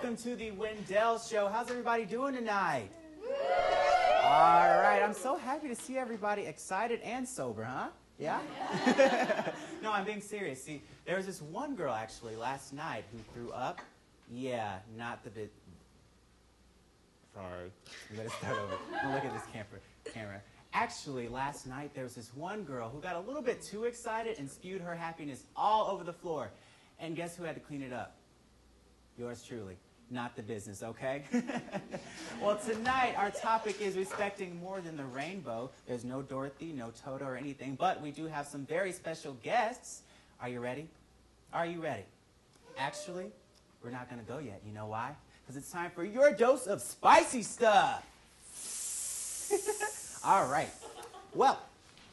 welcome to the Wendell Show. How's everybody doing tonight? All right, I'm so happy to see everybody excited and sober, huh? Yeah? No, I'm being serious. See, there was this one girl actually last night who threw up. Yeah, not the bit. Sorry. I'm going to start over. Now look at this camera. Actually, last night there was this one girl who got a little bit too excited and spewed her happiness all over the floor. And guess who had to clean it up? Yours truly. Not the business, okay? Well, tonight our topic is respecting more than the rainbow. There's no Dorothy, no Toto or anything, but we do have some very special guests. Are you ready? Are you ready? Actually, we're not going to go yet. You know why? Because it's time for your dose of spicy stuff. All right. Well,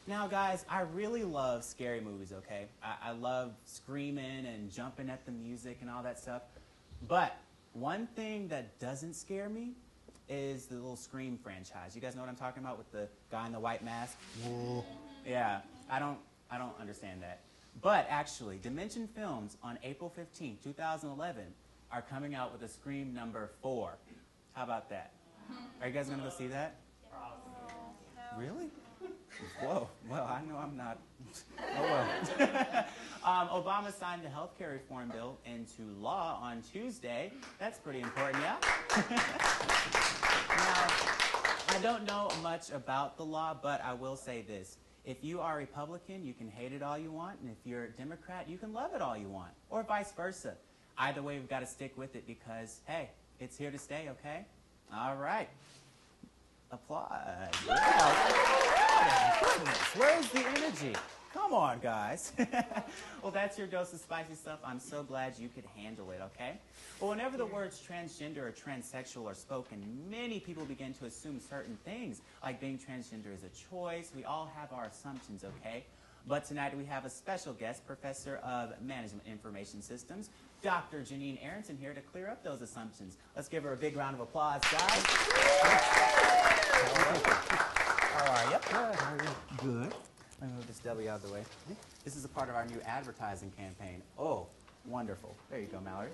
now, guys, I really love scary movies, okay? I love screaming and jumping at the music and all that stuff. But one thing that doesn't scare me is the little Scream franchise. You guys know what I'm talking about with the guy in the white mask? Yeah, I don't understand that. But actually, Dimension Films on April 15, 2011 are coming out with a Scream #4. How about that? Are you guys going to go see that? Really? Whoa. Well, I know I'm not. Oh, well. Obama signed the health care reform bill into law on Tuesday. That's pretty important, yeah? Now, I don't know much about the law, but I will say this. If you are a Republican, you can hate it all you want, and if you're a Democrat, you can love it all you want, or vice versa. Either way, we've got to stick with it because, hey, it's here to stay, okay? All right. Applause. Yeah. Goodness, where's the energy? Come on, guys. Well, that's your dose of spicy stuff. I'm so glad you could handle it, okay? Well, whenever the words transgender or transsexual are spoken, many people begin to assume certain things, like being transgender is a choice. We all have our assumptions, okay? But tonight we have a special guest, Professor of Management Information Systems, Dr. Janine Aronson, here to clear up those assumptions. Let's give her a big round of applause, guys. How are you? Good. How are you? Good. Let me move this deli out of the way. This is a part of our new advertising campaign. Oh, wonderful. There you go, Mallory.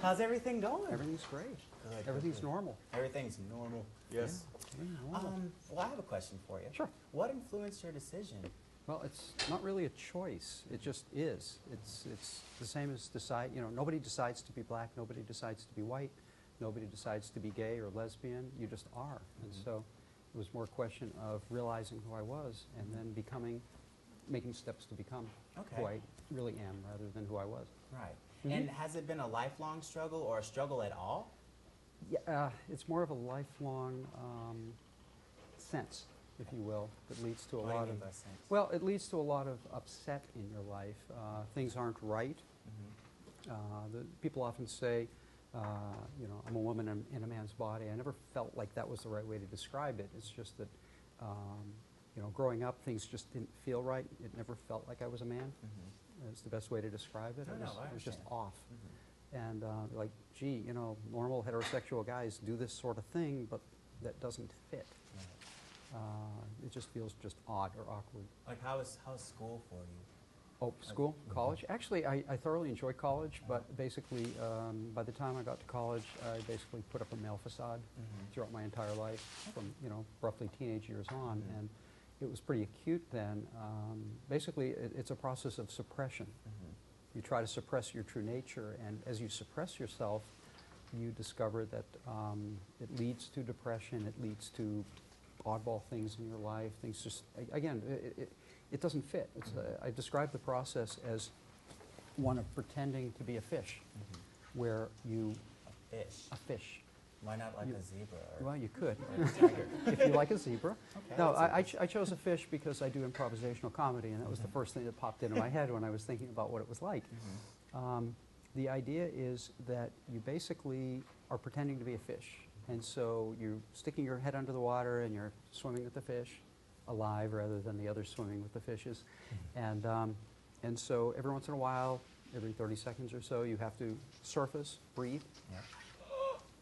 How's everything going? Everything's great. Good. Everything's normal. Everything's normal. Yes. Yeah, normal. Well, I have a question for you. Sure. What influenced your decision? Well, it's not really a choice. It just is. It's the same as decide. You know, nobody decides to be black. Nobody decides to be white. Nobody decides to be gay or lesbian. You just are. And so it was more a question of realizing who I was and then making steps to become who I really am rather than who I was. Right. And has it been a lifelong struggle or a struggle at all? Yeah, it's more of a lifelong sense, if you will, that leads to a lot of, well, it leads to a lot of upset in your life. Things aren't right. People often say, you know, I'm a woman in a man's body. I never felt like that was the right way to describe it. It's just that, you know, growing up, things just didn't feel right. It never felt like I was a man. It's the best way to describe it. It was just off. And like, gee, you know, normal heterosexual guys do this sort of thing, but that doesn't fit. It just feels just odd or awkward. Like, how's school for you? Oh, school? College? Actually, I thoroughly enjoy college, but basically, by the time I got to college, I basically put up a male facade throughout my entire life, from, you know, roughly teenage years on, and it was pretty acute then. Basically, it's a process of suppression. You try to suppress your true nature, and as you suppress yourself, you discover that it leads to depression, it leads to oddball things in your life, things just, again, it doesn't fit. It's I describe the process as one of pretending to be a fish, where you... A fish. Why not like a zebra? Well, you could, if you like a zebra. Okay, no, I chose a fish because I do improvisational comedy, and that was the first thing that popped into my head when I was thinking about what it was like. The idea is that you basically are pretending to be a fish, and so you're sticking your head under the water and you're swimming with the fish, alive rather than the others swimming with the fishes. And so every once in a while, every 30 seconds or so, you have to surface, breathe,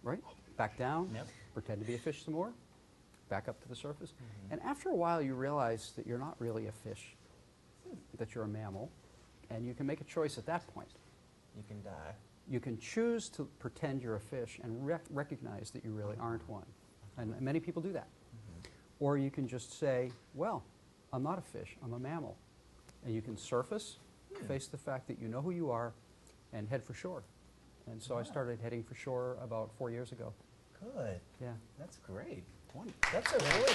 right? Back down, pretend to be a fish some more, back up to the surface. And after a while, you realize that you're not really a fish, that you're a mammal, and you can make a choice at that point. You can die. You can choose to pretend you're a fish and recognize that you really aren't one. And many people do that. Or you can just say, well, I'm not a fish, I'm a mammal. And you can surface, face the fact that you know who you are, and head for shore. And so I started heading for shore about 4 years ago. Good. Yeah. That's great. That's a really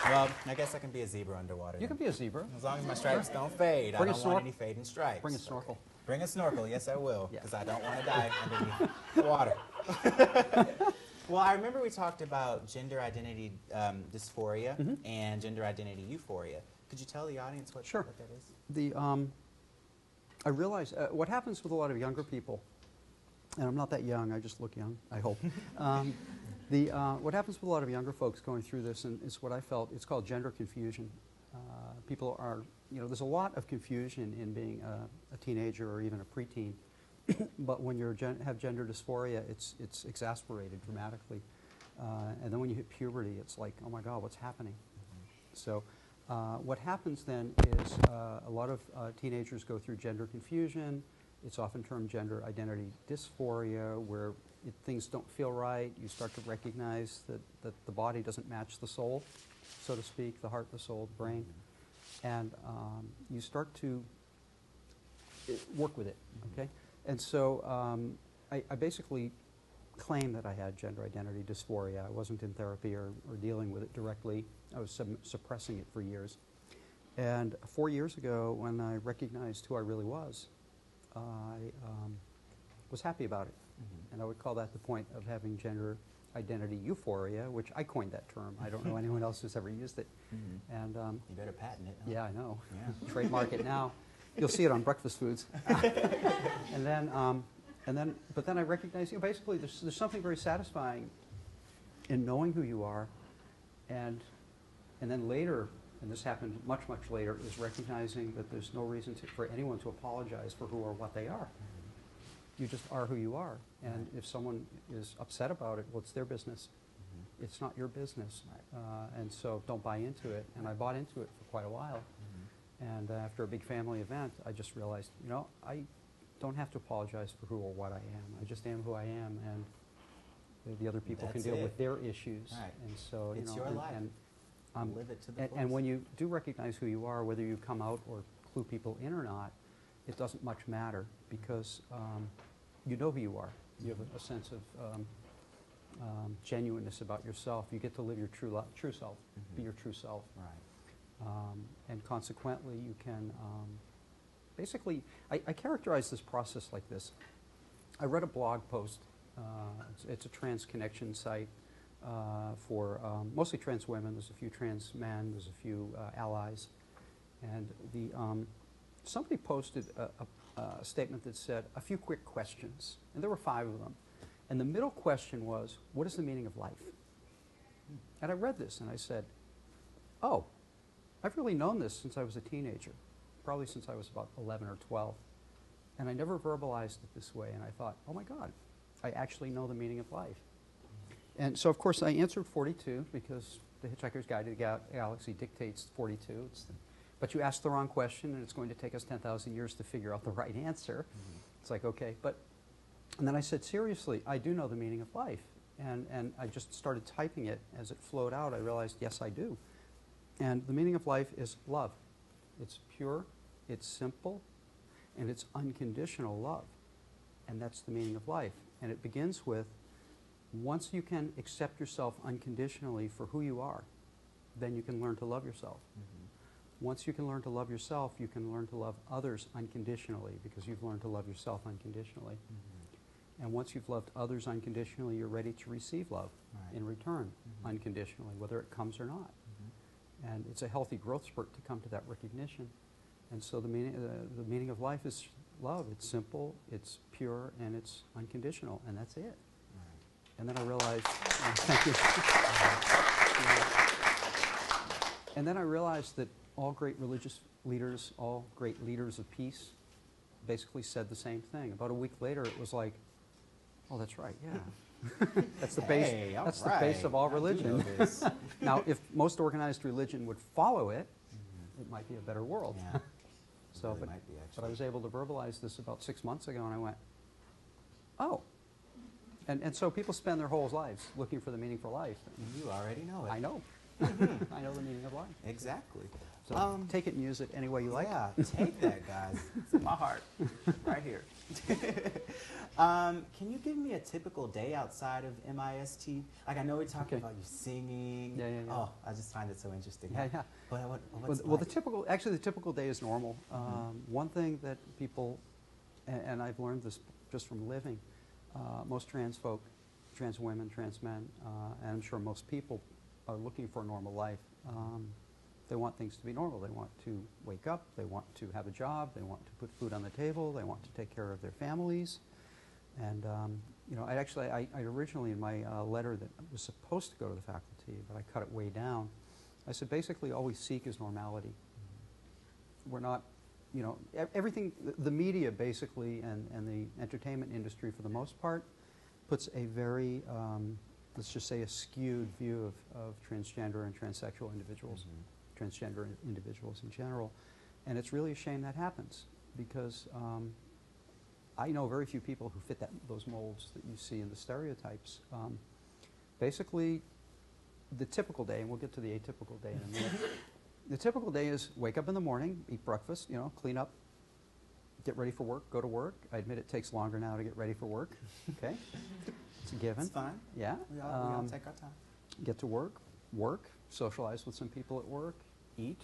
Well, I guess I can be a zebra underwater. You can be a zebra. As long as my stripes don't fade. I don't want any fading stripes. Bring a snorkel. Bring a snorkel. Yes, I will. Yeah. Because I don't want to die underneath the water. Well, I remember we talked about gender identity dysphoria and gender identity euphoria. Could you tell the audience what that is? I realize what happens with a lot of younger people, and I'm not that young, I just look young, I hope. What happens with a lot of younger folks going through this, and it's what I felt, it's called gender confusion. People are, there's a lot of confusion in being a teenager or even a preteen, but when you have gender dysphoria, it's exasperated dramatically. And then when you hit puberty, it's like, oh my God, what's happening? So what happens then is a lot of teenagers go through gender confusion. It's often termed gender identity dysphoria, where things don't feel right. You start to recognize that the body doesn't match the soul, so to speak, the heart, the soul, the brain. And you start to work with it, okay? And so I basically claimed that I had gender identity dysphoria. I wasn't in therapy or dealing with it directly. I was suppressing it for years. And 4 years ago, when I recognized who I really was happy about it. And I would call that the point of having gender identity euphoria, which I coined that term. I don't know anyone else who's ever used it. And you better patent it. Huh? Yeah, I know. Yeah. Trademark it now. You'll see it on breakfast foods. But then I recognized, basically there's something very satisfying in knowing who you are, and then later, and this happened much later, is recognizing that there's no reason for anyone to apologize for who or what they are. You just are who you are, and if someone is upset about it, well, it's their business. It's not your business, and so don't buy into it. And I bought into it for quite a while, and after a big family event, I just realized, I don't have to apologize for who or what I am. I just am who I am, and the other people can deal with their issues. Right. And so, it's your life. And live it to the fullest. And when you do recognize who you are, whether you come out or clue people in or not, it doesn't much matter, because you know who you are. You have a sense of genuineness about yourself. You get to live your true self, be your true self. Right. And consequently, you can basically, I characterize this process like this. I read a blog post. It's a trans connection site for mostly trans women. There's a few trans men. There's a few allies. And somebody posted a statement that said, a few quick questions. And there were 5 of them. And the middle question was, what is the meaning of life? And I read this and I said, oh, I've really known this since I was a teenager, probably since I was about 11 or 12. And I never verbalized it this way. And I thought, oh my God, I actually know the meaning of life. And so, of course, I answered 42, because the Hitchhiker's Guide to the Galaxy dictates 42. But you asked the wrong question, and it's going to take us 10,000 years to figure out the right answer. It's like, okay. And then I said, seriously, I do know the meaning of life. And I just started typing it. As it flowed out, I realized, yes, I do. And the meaning of life is love. It's pure, it's simple, and it's unconditional love. And that's the meaning of life. And it begins with, once you can accept yourself unconditionally for who you are, then you can learn to love yourself. Once you can learn to love yourself, you can learn to love others unconditionally, because you've learned to love yourself unconditionally. And once you've loved others unconditionally, you're ready to receive love in return unconditionally, whether it comes or not. And it's a healthy growth spurt to come to that recognition. And so the meaning of life is love. It's simple, it's pure, and it's unconditional, and that's it. And then I realized, thank you. And then I realized that all great religious leaders, all great leaders of peace, basically said the same thing. About a week later, it was like, oh, that's right, yeah. That's the base. That's the base of all religion. Now, if most organized religion would follow it, it might be a better world. So, really might be, actually. but I was able to verbalize this about 6 months ago, and I went, oh. And so people spend their whole lives looking for the meaning for life. You already know it. I know. I know the meaning of life. Exactly. So take it and use it any way you like. Yeah, take that, guys. It's in my heart, right here. Can you give me a typical day outside of MIST? Like, I know we talked about you singing. Yeah. Oh, I just find it so interesting. Yeah. But what's well, like? the typical day is normal. One thing that people, and I've learned this just from living, most trans folk, trans women, trans men, and I'm sure most people are looking for a normal life. They want things to be normal. They want to wake up. They want to have a job. They want to put food on the table. They want to take care of their families. And you know, I originally in my letter that was supposed to go to the faculty, but I cut it way down. I said basically all we seek is normality. We're not, you know, everything. The media basically and the entertainment industry for the most part puts a very let's just say a skewed view of transgender and transsexual individuals, transgender individuals in general. And it's really a shame that happens because I know very few people who fit those molds that you see in the stereotypes. Basically, the typical day, and we'll get to the atypical day in a minute, the typical day is wake up in the morning, eat breakfast, you know, clean up, get ready for work, go to work. I admit it takes longer now to get ready for work, okay? It's a given. It's fine. Yeah. We all take our time. Get to work, socialize with some people at work, eat,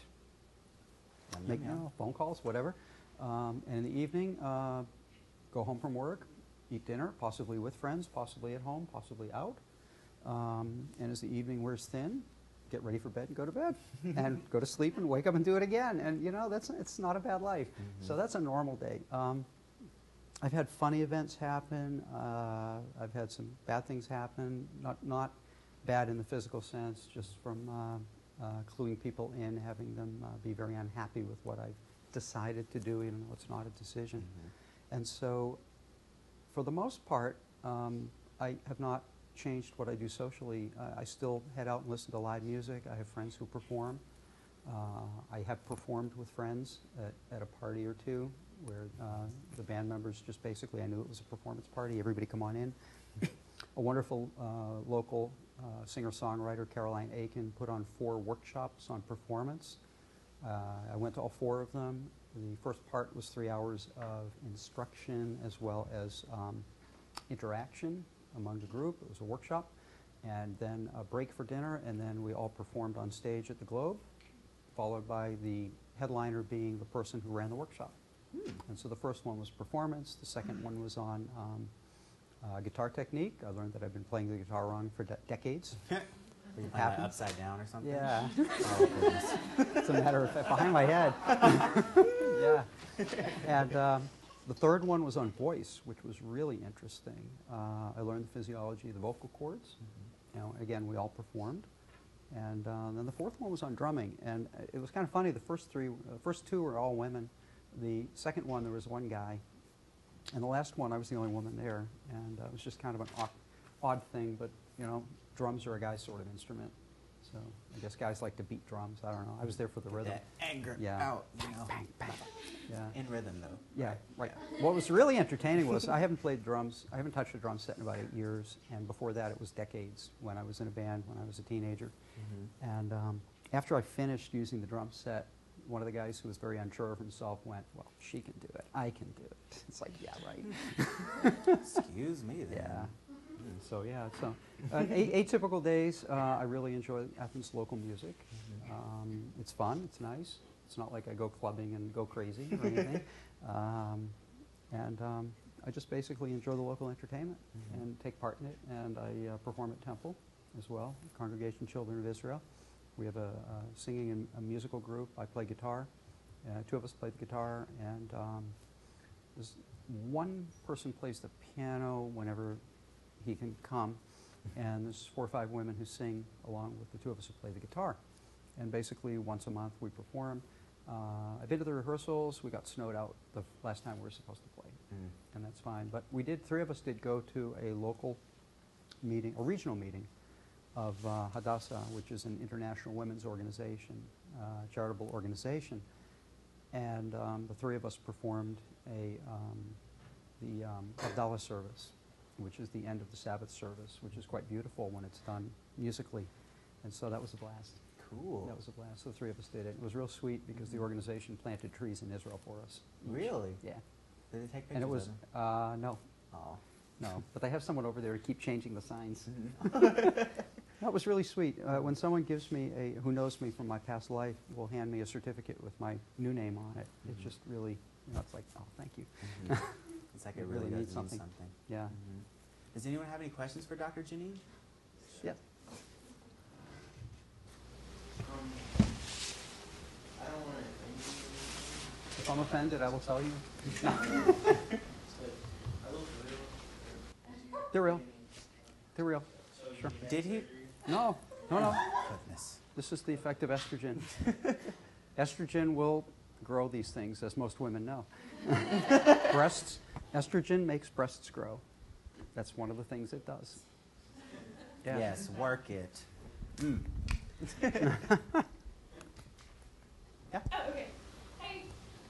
make phone calls, whatever. And in the evening, go home from work, eat dinner, possibly with friends, possibly at home, possibly out. And as the evening wears thin, get ready for bed and go to bed. And go to sleep and wake up and do it again. And you know, it's not a bad life. So that's a normal day. I've had funny events happen. I've had some bad things happen. Not bad in the physical sense, just from cluing people in, having them be very unhappy with what I've decided to do, even though it's not a decision. And so, for the most part, I have not changed what I do socially. I still head out and listen to live music. I have friends who perform. I have performed with friends at a party or two where the band members just basically, I knew it was a performance party, everybody come on in. A wonderful local singer-songwriter, Caroline Aiken, put on 4 workshops on performance. I went to all 4 of them. The first part was 3 hours of instruction as well as interaction among the group. It was a workshop. And then a break for dinner, and then we all performed on stage at the Globe, followed by the headliner being the person who ran the workshop. And so the first one was performance. The second one was on guitar technique. I learned that I've been playing the guitar wrong for decades. Upside down or something? Yeah. Oh, goodness. It's a matter of fact, behind my head. Yeah. And the third one was on voice, which was really interesting. I learned the physiology of the vocal cords. You know, again, we all performed. And then the fourth one was on drumming. And it was kind of funny. The first 2 were all women. The second one, there was one guy. And the last one, I was the only woman there. And it was just kind of an odd thing. But, you know, drums are a guy's sort of instrument. So I guess guys like to beat drums. I don't know. I was there for the rhythm. That anger out, you know. Bang, bang. Yeah. In rhythm, though. Yeah, right. What was really entertaining was I haven't played drums. I haven't touched a drum set in about 8 years. And before that, it was decades when I was in a band when I was a teenager. And after I finished using the drum set, one of the guys who was very unsure of himself went, well, she can do it. I can do it. It's like, yeah, right. Excuse me, then. Yeah. So, yeah. So, atypical days, I really enjoy Athens local music. It's fun. It's nice. It's not like I go clubbing and go crazy or anything. I just basically enjoy the local entertainment and take part in it. And I perform at Temple as well, Congregation Children of Israel. We have a singing and a musical group. I play guitar. 2 of us play the guitar. And there's one person plays the piano whenever he can come. And there's 4 or 5 women who sing along with the 2 of us who play the guitar. And basically once a month we perform. I've been to the rehearsals. We got snowed out the last time we were supposed to play. And that's fine. But we did, 3 of us did go to a local meeting, a regional meeting of Hadassah, which is an international women's organization, charitable organization. And the three of us performed the Abdallah service, which is the end of the Sabbath service, which is quite beautiful when it's done musically. And so that was a blast. Cool. That was a blast. So the three of us did it. It was real sweet because the organization planted trees in Israel for us. Really? Yeah. Did they take pictures And it was, of them? no. Oh. No. But they have someone over there to keep changing the signs. Mm-hmm. That was really sweet. When someone gives me who knows me from my past life, will hand me a certificate with my new name on it. It's just really, it's like, oh, thank you. It's like It it really really does needs mean something. something. Yeah. Does anyone have any questions for Dr. Janine? Yeah. I don't want to. If I'm offended, I will tell you. They're real. They're real. Sure. Did he? No. Goodness. This is the effect of estrogen. Estrogen will grow these things, as most women know. Breasts, estrogen makes breasts grow. That's one of the things it does. Yeah. Yes, work it. Yeah. Oh, okay. Hey,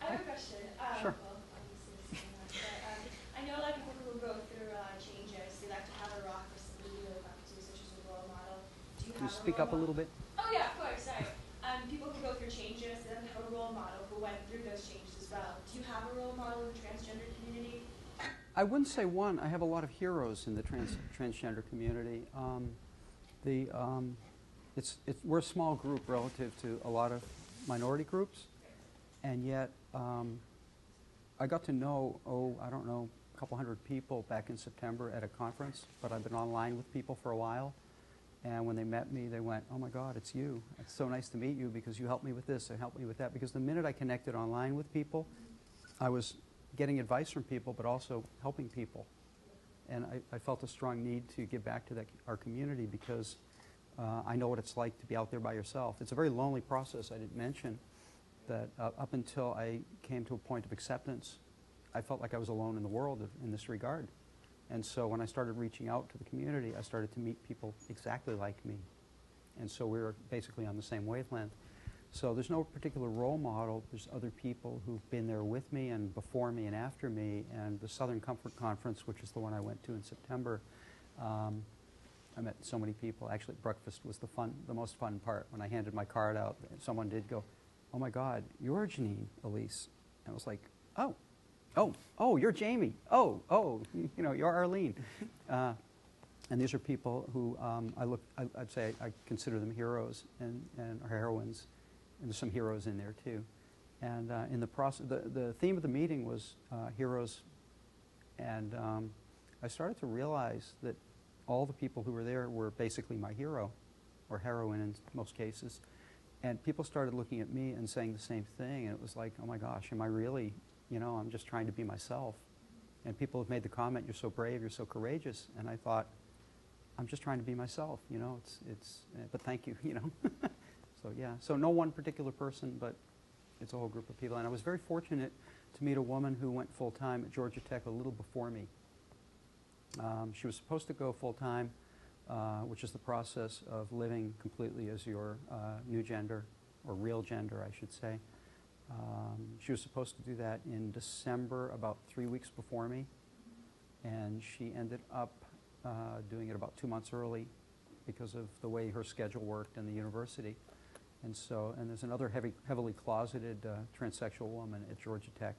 I have a question. Sure. Well, obviously it's not much, but I know a lot of people who go through changes. They like to have a rock or somebody to look up to, such as a role model. Do you Can you have speak a role up a little bit? Oh yeah, of course. Sorry. People who go through changes, they have a role model who went through those changes as well. Do you have a role model in the transgender community? I wouldn't say one. I have a lot of heroes in the transgender community. We're a small group relative to a lot of minority groups, and yet I got to know, I don't know, a couple hundred people back in September at a conference, but I've been online with people for a while. And when they met me, they went, oh my God, it's you. It's so nice to meet you because you helped me with this and helped me with that. Because the minute I connected online with people, I was getting advice from people, but also helping people. And I felt a strong need to give back to our community because I know what it's like to be out there by yourself. It's a very lonely process. I didn't mention that up until I came to a point of acceptance, I felt like I was alone in the world in this regard. And so when I started reaching out to the community, I started to meet people exactly like me. And so we were basically on the same wavelength. So there's no particular role model. There's other people who've been there with me and before me and after me. And the Southern Comfort Conference, which is the one I went to in September, I met so many people. Actually, breakfast was the most fun part. When I handed my card out, someone did go, oh my God, you're Janine, Elise. And I was like, oh, you're Jamie. Oh, you're Arlene. And these are people who I'd say I consider them heroes and heroines. And there's some heroes in there too. And in the process, the theme of the meeting was heroes. And I started to realize that all the people who were there were basically my hero, or heroine in most cases. And people started looking at me and saying the same thing. And it was like, oh my gosh, am I really, I'm just trying to be myself. And people have made the comment, you're so brave, you're so courageous. And I thought, I'm just trying to be myself, but thank you, So yeah, so no one particular person, but it's a whole group of people. And I was very fortunate to meet a woman who went full-time at Georgia Tech a little before me. She was supposed to go full-time, which is the process of living completely as your new gender, or real gender, I should say. She was supposed to do that in December, about 3 weeks before me, and she ended up doing it about 2 months early because of the way her schedule worked in the university. And there's another heavily closeted transsexual woman at Georgia Tech,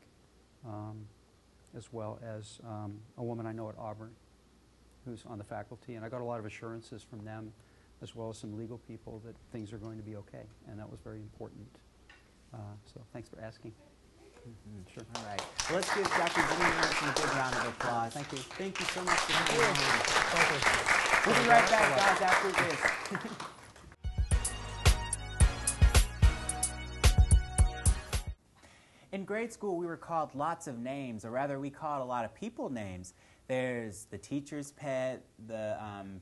as well as a woman I know at Auburn who's on the faculty. And I got a lot of assurances from them, as well as some legal people, that things are going to be okay. And that was very important. So thanks for asking. Sure. All right. Well, let's give Dr. Janine a big round of applause. Thank you. Thank you so much for coming. We'll be right back, guys, after this. In grade school, we were called lots of names, or rather, we called a lot of people names. There's the teacher's pet, the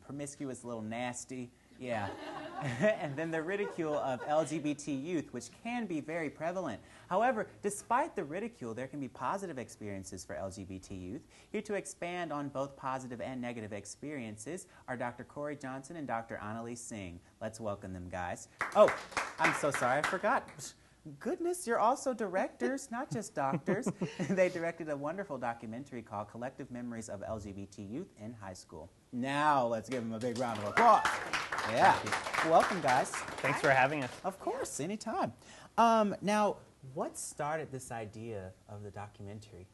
promiscuous little nasty, yeah. And then the ridicule of LGBT youth, which can be very prevalent. However, despite the ridicule, there can be positive experiences for LGBT youth. Here to expand on both positive and negative experiences are Dr. Corey Johnson and Dr. Annalise Singh. Let's welcome them, guys. Oh, I'm so sorry, I forgot. goodness, you're also directors, not just doctors. They directed a wonderful documentary called Collective Memories of LGBT Youth in High School. Now, let's give them a big round of applause. Yeah. Welcome, guys. Thanks for having us. Of course, anytime. Now, what started this idea of the documentary?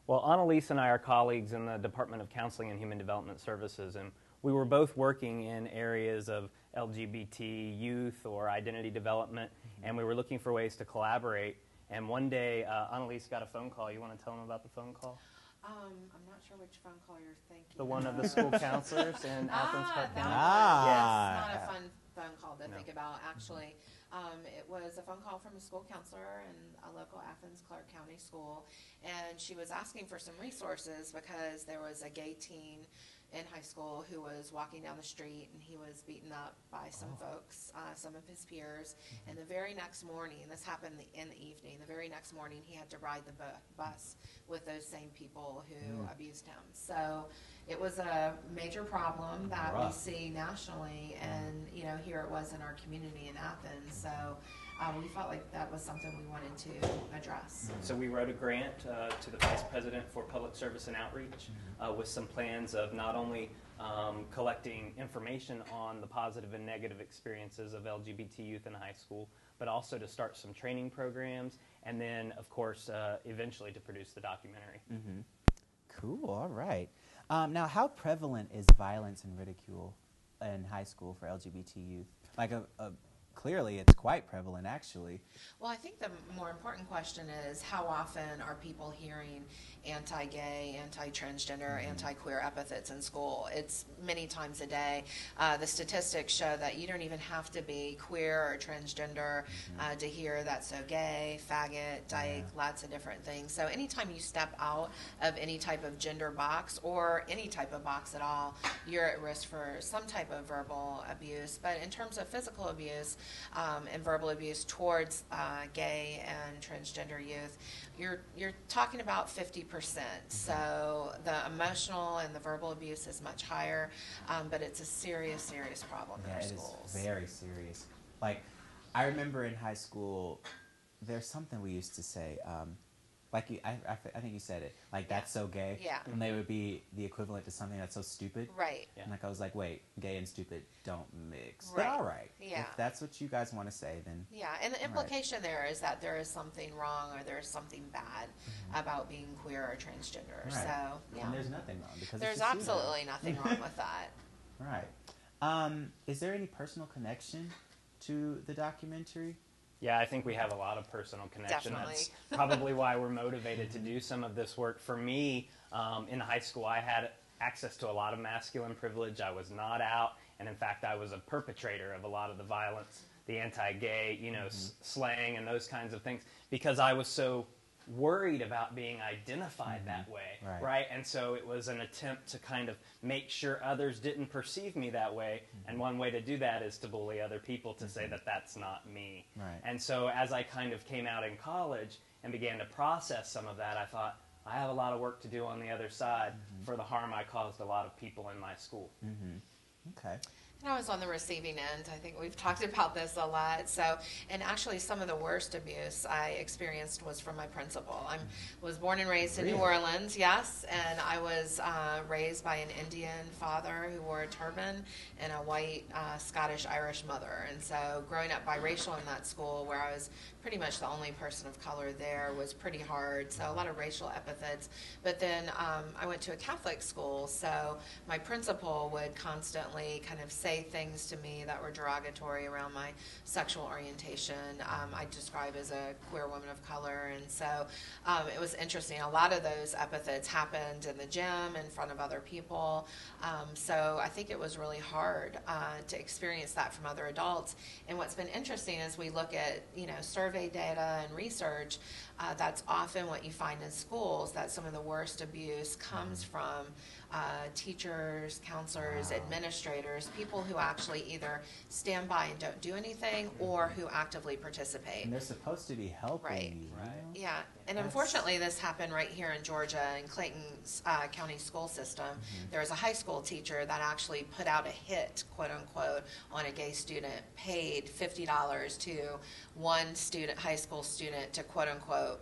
Well, Annalise and I are colleagues in the Department of Counseling and Human Development Services, and we were both working in areas of LGBT youth or identity development, and we were looking for ways to collaborate. And one day, Annalise got a phone call. You want to tell them about the phone call? I'm not sure which phone call you're thinking. The one of the school counselors in Athens, Clark County? Yes, not a fun phone call to think about, actually. It was a phone call from a school counselor in a local Athens, Clark County school, and she was asking for some resources because there was a gay teen in high school who was walking down the street, and he was beaten up by some folks, some of his peers. And the very next morning, this happened in the evening, the very next morning he had to ride the bus with those same people who abused him. So it was a major problem that we see nationally, and here it was in our community in Athens. So we felt like that was something we wanted to address. So we wrote a grant to the Vice President for Public Service and Outreach with some plans of not only collecting information on the positive and negative experiences of LGBT youth in high school, but also to start some training programs, and then, of course, eventually to produce the documentary. Mm-hmm. Cool, all right. Now, how prevalent is violence and ridicule in high school for LGBT youth? Like clearly, it's quite prevalent, actually. Well, I think the more important question is how often are people hearing anti-gay, anti-transgender, anti-queer epithets in school? It's many times a day. The statistics show that you don't even have to be queer or transgender to hear that so gay, faggot, dyke, lots of different things. So anytime you step out of any type of gender box or any type of box at all, you're at risk for some type of verbal abuse. But in terms of physical abuse and verbal abuse towards gay and transgender youth, you're talking about 50%. So the emotional and the verbal abuse is much higher, but it's a serious, serious problem in our schools. It is very serious. Like, I remember in high school, there's something we used to say, like I think you said it, like, that's so gay. Yeah. And they would be the equivalent to something that's so stupid. Right. Yeah. And like, I was like, wait, gay and stupid don't mix. Right. But all right. Yeah. If that's what you guys want to say, then. Yeah, and the implication there is that there is something wrong or there is something bad about being queer or transgender. Right. So, yeah. And there's nothing wrong because There's it's just you absolutely nothing wrong with that. Right. Is there any personal connection to the documentary? Yeah, I think we have a lot of personal connection. Definitely. That's probably why we're motivated to do some of this work. For me, in high school, I had access to a lot of masculine privilege. I was not out, and in fact, I was a perpetrator of a lot of the violence, the anti-gay, slang and those kinds of things, because I was so worried about being identified that way, right? And so it was an attempt to kind of make sure others didn't perceive me that way, and one way to do that is to bully other people to say that that's not me. Right. And so as I kind of came out in college and began to process some of that, I thought, I have a lot of work to do on the other side for the harm I caused a lot of people in my school. Okay. And I was on the receiving end. I think we've talked about this a lot. So, and actually some of the worst abuse I experienced was from my principal. I was born and raised in New Orleans, yes, and I was raised by an Indian father who wore a turban and a white Scottish-Irish mother. And so growing up biracial in that school where I was pretty much the only person of color there was pretty hard. So a lot of racial epithets. But then I went to a Catholic school, so my principal would constantly kind of say things to me that were derogatory around my sexual orientation. I describe as a queer woman of color, and so it was interesting. A lot of those epithets happened in the gym in front of other people. So I think it was really hard to experience that from other adults. And what's been interesting is we look at survey data and research. That's often what you find in schools, that some of the worst abuse comes from teachers, counselors, administrators, people people who actually either stand by and don't do anything or who actively participate. And they're supposed to be helping Right. you, Right. Yeah, and That's- unfortunately, this happened right here in Georgia in Clayton's county school system. There was a high school teacher that actually put out a hit, quote unquote, on a gay student, paid $50 to one student, high school student, to quote unquote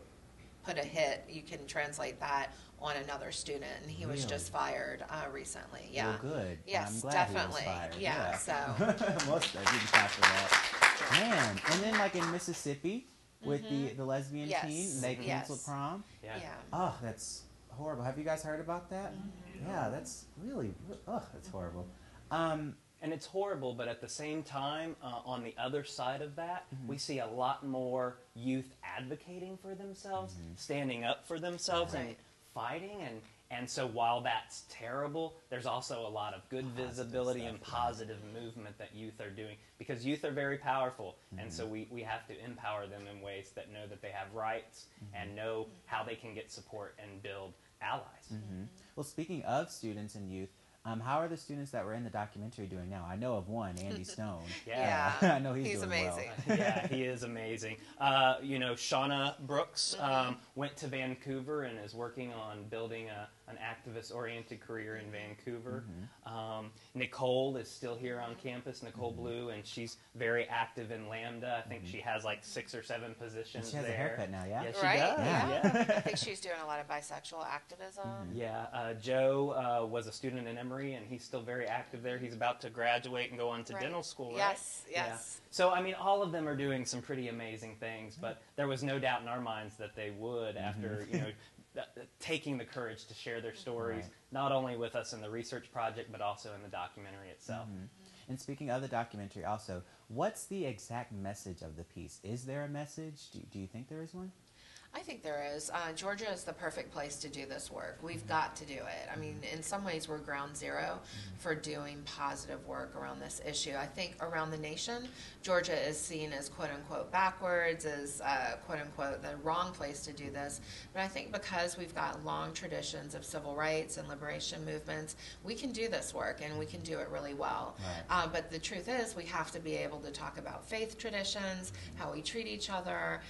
put a hit. You can translate that on another student, and he was Really? just fired recently. Yeah. Well, good. Yes, I'm glad definitely. he was fired. Yeah, so. Most I didn't clap for that. Man, and then like in Mississippi with the lesbian Yes. teen, they canceled Yes. prom. Yeah. Yeah. Oh, that's horrible. Have you guys heard about that? Yeah, that's really, that's horrible. And it's horrible, but at the same time, on the other side of that, we see a lot more youth advocating for themselves, standing up for themselves, and Right. fighting. And so while that's terrible, there's also a lot of good visibility and positive movement that youth are doing, because youth are very powerful. And so we have to empower them in ways that know that they have rights and know how they can get support and build allies. Well, speaking of students and youth, how are the students that were in the documentary doing now? I know of one, Andy Stone. Yeah. I know he's doing amazing. well. Yeah, he is amazing. You know, Shauna Brooks went to Vancouver and is working on building an activist-oriented career in Vancouver. Nicole is still here on campus, Nicole Blue, and she's very active in Lambda. I think she has like 6 or 7 positions She has there. a haircut now, yeah? Yeah, she Right? does. Yeah. Yeah. I think she's doing a lot of bisexual activism. Yeah, Joe was a student in Emory, and he's still very active there. He's about to graduate and go on to Right. dental school, right? Yes, Yeah. yes. So, I mean, all of them are doing some pretty amazing things, but there was no doubt in our minds that they would after, you know, taking the courage to share their stories, Right. not only with us in the research project, but also in the documentary itself. And speaking of the documentary also, what's the exact message of the piece? Is there a message? Do you think there is one? I think there is. Georgia is the perfect place to do this work. We've got to do it. I mean, in some ways, we're ground zero for doing positive work around this issue. I think around the nation, Georgia is seen as quote unquote backwards, as quote unquote the wrong place to do this. But I think because we've got long traditions of civil rights and liberation movements, we can do this work and we can do it really well. Right. But the truth is, we have to be able to talk about faith traditions, how we treat each other,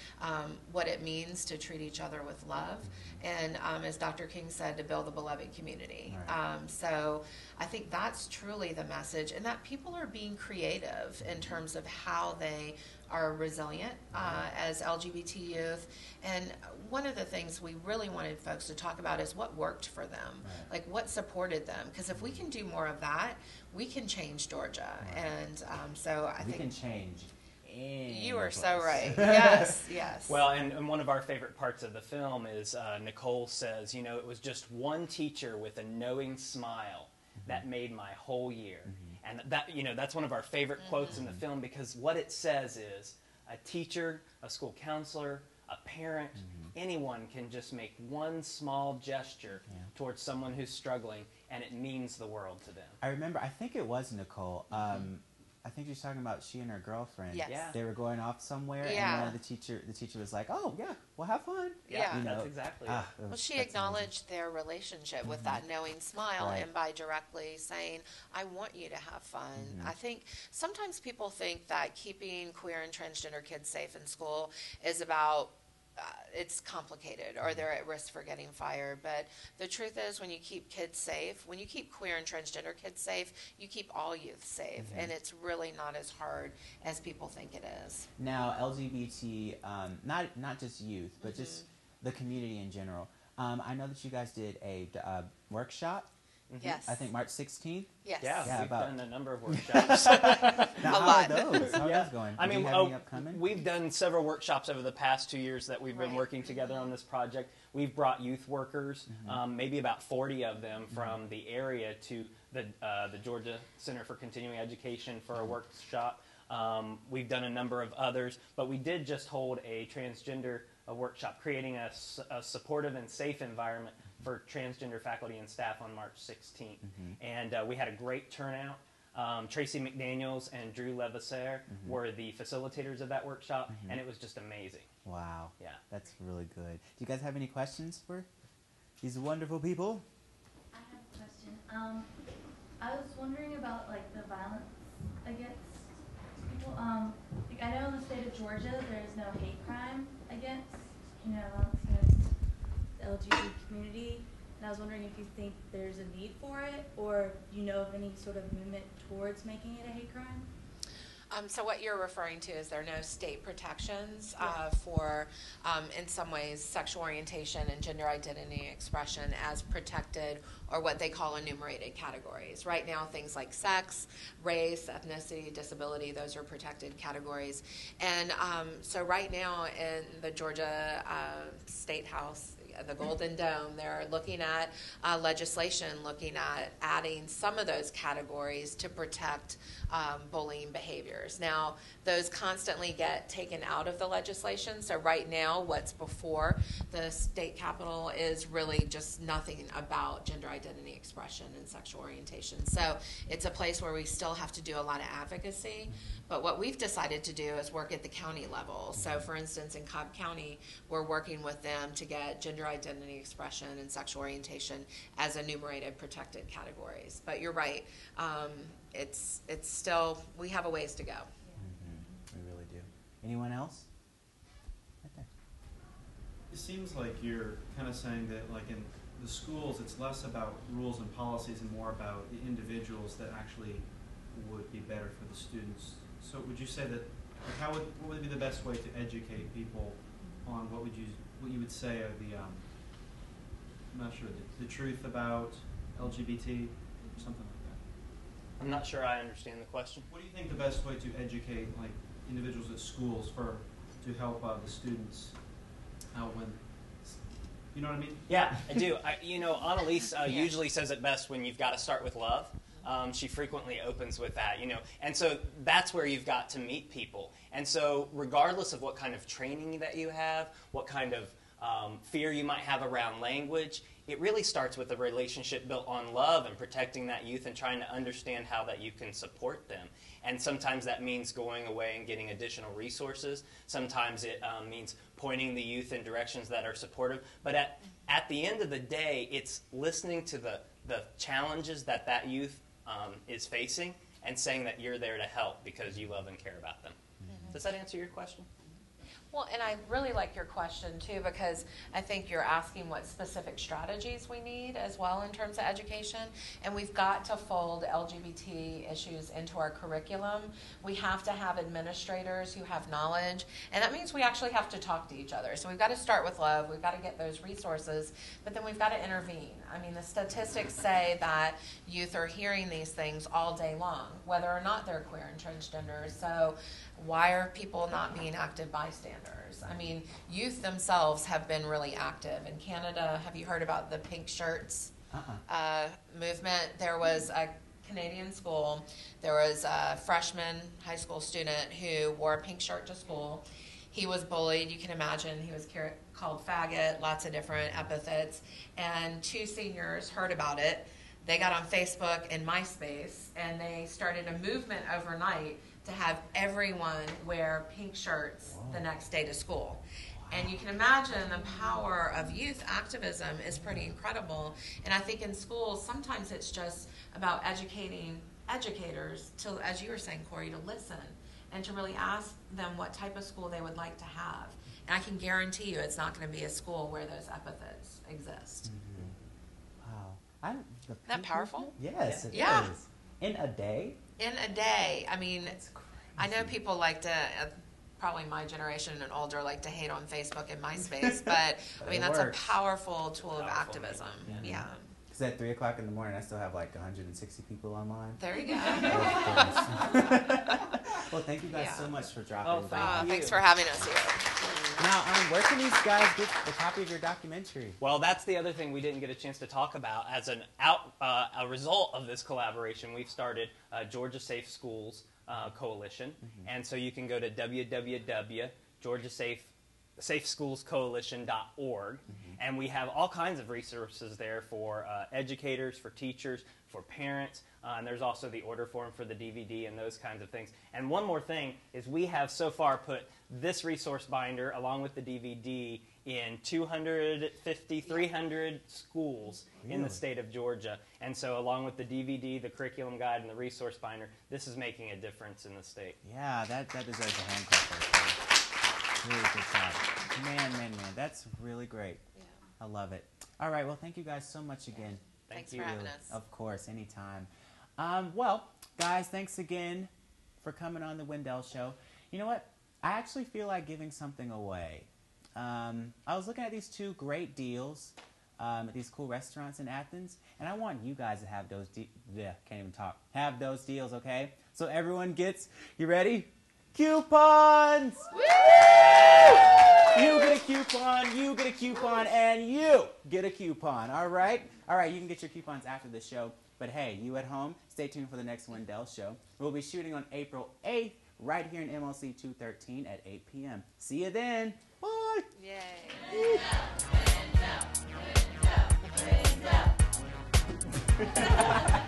what it means to treat each other with love, and as Dr. King said, to build a beloved community. Right. So I think that's truly the message, and that people are being creative in terms of how they are resilient as LGBT youth. And one of the things we really wanted folks to talk about is what worked for them, like what supported them. Because if we can do more of that, we can change Georgia. And so I We think can change. you are so right. Yes, yes. Well, and one of our favorite parts of the film is Nicole says, you know, it was just one teacher with a knowing smile that made my whole year. And that, you know, that's one of our favorite quotes in the film, because what it says is a teacher, a school counselor, a parent, anyone can just make one small gesture towards someone who's struggling, and it means the world to them. I remember, I think it was Nicole. I think she was talking about she and her girlfriend. Yes. Yeah. They were going off somewhere, Yeah. and the teacher was like, "Oh yeah, well have fun." Yeah. You know, That's exactly it. Well, she that's acknowledged their relationship with that knowing smile, Right. and by directly saying, I want you to have fun. I think sometimes people think that keeping queer and transgender kids safe in school is about it's complicated or they're at risk for getting fired. But the truth is, when you keep kids safe, when you keep queer and transgender kids safe, you keep all youth safe. And it's really not as hard as people think it is. Now LGBT, not just youth, but just the community in general. I know that you guys did a workshop. Yes. I think March 16th. Yes. Yeah, Yeah, we've about- done a number of workshops. Now, A how lot. are those? How are Yeah. those going? I Do mean, you have any upcoming? we've done several workshops over the past 2 years that we've been Right. working together on this project. We've brought youth workers, maybe about 40 of them from the area, to the Georgia Center for Continuing Education for a workshop. We've done a number of others, but we did just hold a transgender workshop, creating a supportive and safe environment for transgender faculty and staff on March 16th. And we had a great turnout. Tracy McDaniels and Drew Levasseur were the facilitators of that workshop, and it was just amazing. Wow. Yeah. That's really good. Do you guys have any questions for these wonderful people? I have a question. I was wondering about like the violence Georgia, there's no hate crime against, the LGBT community. And I was wondering if you think there's a need for it, or you know of any sort of movement towards making it a hate crime? So what you're referring to is there are no state protections for, in some ways, sexual orientation and gender identity expression as protected or what they call enumerated categories. Right now, things like sex, race, ethnicity, disability, those are protected categories. And so right now in the Georgia State House, the Golden Dome, they're looking at legislation looking at adding some of those categories to protect bullying behaviors. Now, those constantly get taken out of the legislation, so right now what's before the state capitol is really just nothing about gender identity expression and sexual orientation. So it's a place where we still have to do a lot of advocacy, but what we've decided to do is work at the county level. So for instance, in Cobb County, we're working with them to get gender identity expression and sexual orientation as enumerated protected categories. But you're right, it's still, we have a ways to go. We really do. Anyone else? Right there. It seems like you're kind of saying that, like, in the schools, it's less about rules and policies and more about the individuals that actually would be better for the students. So would you say that, like, what would be the best way to educate people on what you would say are the I'm not sure, the truth about LGBT or something like that? I'm not sure I understand the question. What do you think the best way to educate, like, individuals at schools to help the students out when, you know what I mean? Yeah, I do. Annalise usually says it best when you've got to start with love. She frequently opens with that, and so that's where you've got to meet people. And so regardless of what kind of training that you have, what kind of fear you might have around language, it really starts with a relationship built on love and protecting that youth and trying to understand how that you can support them. And sometimes that means going away and getting additional resources. Sometimes it means pointing the youth in directions that are supportive. But at the end of the day, it's listening to the challenges that youth is facing and saying that you're there to help because you love and care about them. Mm-hmm. Does that answer your question? Well, and I really like your question, too, because I think you're asking what specific strategies we need as well in terms of education. And we've got to fold LGBT issues into our curriculum. We have to have administrators who have knowledge. And that means we actually have to talk to each other. So we've got to start with love. We've got to get those resources. But then we've got to intervene. I mean, the statistics say that youth are hearing these things all day long, whether or not they're queer and transgender. So why are people not being active bystanders? I mean, youth themselves have been really active. In Canada, have you heard about the pink shirts movement? There was a Canadian school. There was a freshman high school student who wore a pink shirt to school. He was bullied. You can imagine he was called faggot, lots of different epithets. And two seniors heard about it. They got on Facebook and MySpace, and they started a movement overnight to have everyone wear pink shirts the next day to school. And you can imagine the power of youth activism is pretty incredible. And I think in schools, sometimes it's just about educating educators to, as you were saying, Corey, to listen and to really ask them what type of school they would like to have. And I can guarantee you it's not going to be a school where those epithets exist. Mm-hmm. Wow. Isn't that powerful? Yes, it yeah. is. In a day? In a day. I mean, I know people like to, probably my generation and older, like to hate on Facebook and MySpace, but I mean, that's works. A powerful tool of activism. Yeah. Because at 3 o'clock in the morning, I still have like 160 people online. There you go. Well, thank you guys so much for dropping by. Thanks for having us here. Now, where can these guys get a copy of your documentary? Well, that's the other thing we didn't get a chance to talk about. As a result of this collaboration, we've started Georgia Safe Schools Coalition. Mm-hmm. And so you can go to www.georgiasafeschoolscoalition.org. Mm-hmm. And we have all kinds of resources there for educators, for teachers, for parents, and there's also the order form for the DVD and those kinds of things. And one more thing is we have so far put this resource binder along with the DVD in 250, 300 schools in the state of Georgia. And so along with the DVD, the curriculum guide, and the resource binder, this is making a difference in the state. Yeah, that deserves a hand clap right there. Really good job. Man, that's really great. Yeah. I love it. All right, well, thank you guys so much again. Thanks for having us. Of course, anytime. Well, guys, thanks again for coming on the Wendell Show. You know what? I actually feel like giving something away. I was looking at these 2 great deals at these cool restaurants in Athens, and I want you guys to have those can't even talk. Have those deals, okay? So everyone gets, you ready? Coupons! Woo! You get a coupon, you get a coupon, and you get a coupon, all right? All right, you can get your coupons after the show. But hey, you at home, stay tuned for the next Wendell Show. We'll be shooting on April 8th right here in MLC 213 at 8 p.m. See you then. Bye. Yay. Wendell.